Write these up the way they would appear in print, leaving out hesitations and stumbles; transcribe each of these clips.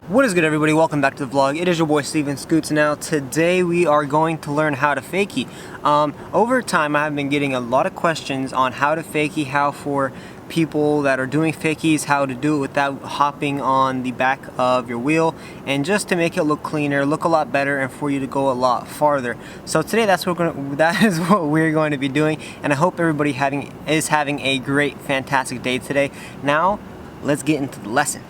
What is good, everybody? Welcome back to the vlog. It is your boy Steven Scoots. Now today we are going to learn how to fakie. Over time I have been getting a lot of questions on how to fakie, how for people that are doing fakies, how to do it without hopping on the back of your wheel, and just to make it look cleaner, look a lot better, and for you to go a lot farther. So today that is what we're going to be doing, and I hope everybody is having a great, fantastic day today. Now let's get into the lesson.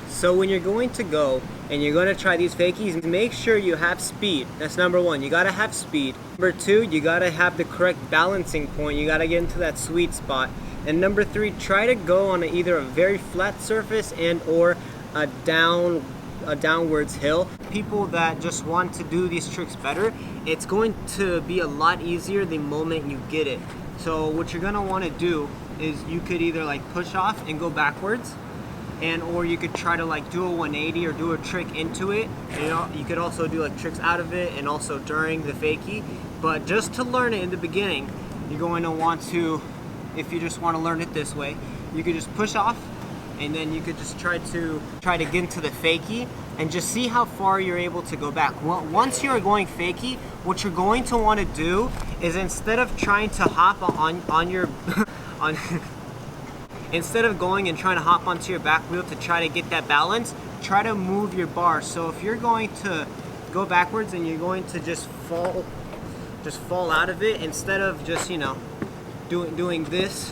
So when you're going to go and you're going to try these fakies, make sure you have speed. That's number one. You got to have speed. Number two, you got to have the correct balancing point. You got to get into that sweet spot. And number three, try to go on either a very flat surface and or a downwards hill. People that just want to do these tricks better, it's going to be a lot easier the moment you get it. So what you're going to want to do is you could either like push off and go backwards, or you could try to like do a 180 or do a trick into it. You could also do like tricks out of it and also during the fakie. But just to learn it in the beginning, you're going to want to, if you just want to learn it this way, you could just push off and then you could just try to get into the fakie and just see how far you're able to go back. Once you're going fakie, what you're going to want to do is instead of trying to hop on your instead of going and trying to hop onto your back wheel to try to get that balance, try to move your bar. So if you're going to go backwards and you're going to just fall out of it, instead of just, you know, doing this,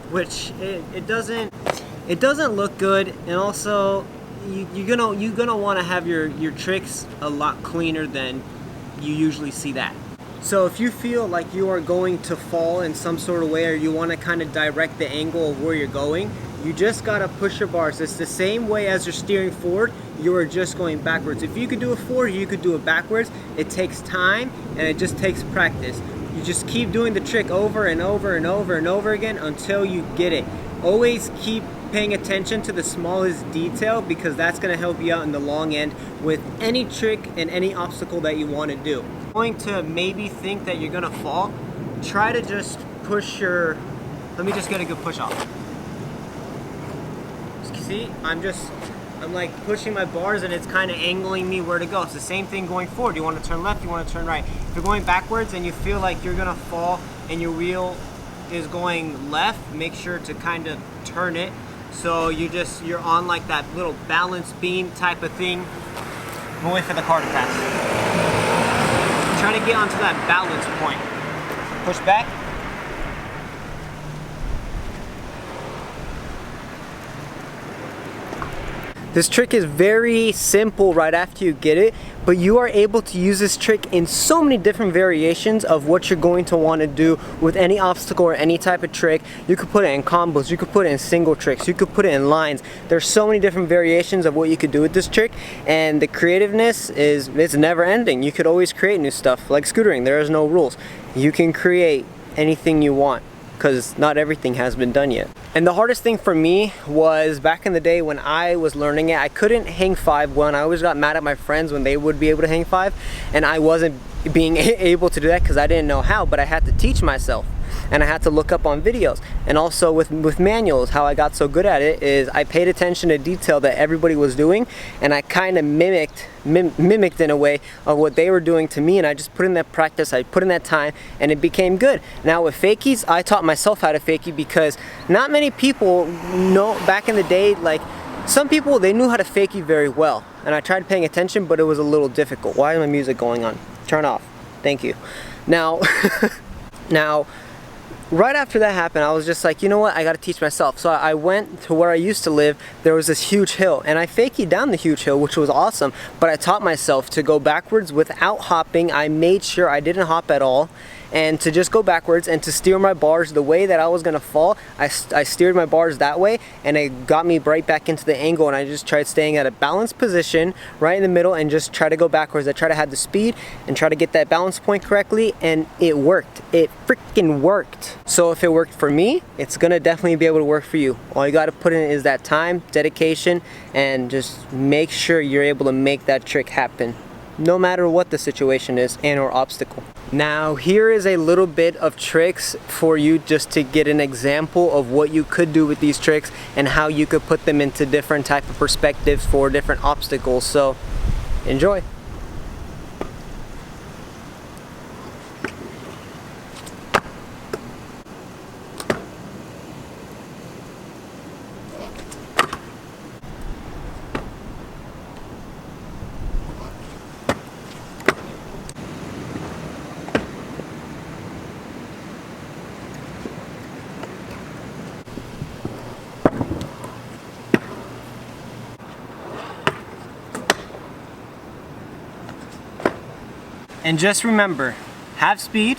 which it doesn't look good, and also you're gonna want to have your tricks a lot cleaner than you usually see that. So if you feel like you are going to fall in some sort of way, or you want to kind of direct the angle of where you're going, you just got to push your bars. It's the same way as you're steering forward, you are just going backwards. If you could do it forward, you could do it backwards. It takes time and it just takes practice. You just keep doing the trick over and over and over and over again until you get it. Always keep paying attention to the smallest detail, because that's going to help you out in the long end with any trick and any obstacle that you want to do. Going to maybe think that you're going to fall, try to just push your, let me just get a good push off. See, I'm like pushing my bars and it's kind of angling me where to go. It's the same thing going forward. You want to turn left, you want to turn right. If you're going backwards and you feel like you're going to fall and your wheel is going left, make sure to kind of turn it so you're on like that little balance beam type of thing. Don't wait for the car to pass. Try to get onto that balance point. Push back. This trick is very simple right after you get it, but you are able to use this trick in so many different variations of what you're going to want to do with any obstacle or any type of trick. You could put it in combos, you could put it in single tricks, you could put it in lines. There's so many different variations of what you could do with this trick, and the creativeness it's never ending. You could always create new stuff. Like scootering, there is no rules. You can create anything you want, because not everything has been done yet. And the hardest thing for me was back in the day when I was learning it, I couldn't hang five well, and I always got mad at my friends when they would be able to hang five, and I wasn't being able to do that because I didn't know how, but I had to teach myself. And I had to look up on videos, and also with manuals. How I got so good at it is I paid attention to detail that everybody was doing, and I kind of mimicked in a way of what they were doing to me, and I just put in that practice, I put in that time, and it became good. Now with fakies, I taught myself how to fakie because not many people know. Back in the day, like some people, they knew how to fakie very well, and I tried paying attention, but it was a little difficult. Why is my music going on? Turn off. Thank you. Now right after that happened, I was just like, you know what, I gotta teach myself. So I went to where I used to live. There was this huge hill, and I fakied down the huge hill, which was awesome, but I taught myself to go backwards without hopping. I made sure I didn't hop at all, and to just go backwards and to steer my bars the way that I was gonna fall. I steered my bars that way, and it got me right back into the angle, and I just tried staying at a balanced position right in the middle and just try to go backwards. I try to have the speed and try to get that balance point correctly, and it worked. It freaking worked. So if it worked for me, it's gonna definitely be able to work for you. All you gotta put in is that time, dedication, and just make sure you're able to make that trick happen. no matter what the situation is and or obstacle. Now here is a little bit of tricks for you just to get an example of what you could do with these tricks and how you could put them into different type of perspectives for different obstacles. So enjoy. And just remember, have speed,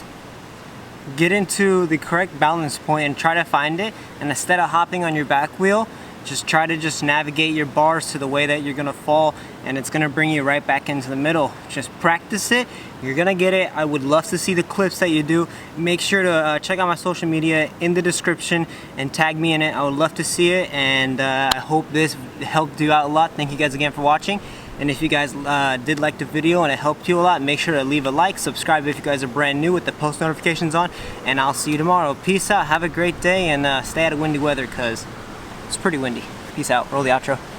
get into the correct balance point and try to find it, and instead of hopping on your back wheel, just try to navigate your bars to the way that you're gonna fall, and it's gonna bring you right back into the middle. Just practice it, you're gonna get it. I would love to see the clips that you do. Make sure to check out my social media in the description and tag me in it. I would love to see it, and I hope this helped you out a lot. Thank you guys again for watching. And if you guys did like the video and it helped you a lot, make sure to leave a like, subscribe if you guys are brand new with the post notifications on, and I'll see you tomorrow. Peace out, have a great day, and stay out of windy weather because it's pretty windy. Peace out, roll the outro.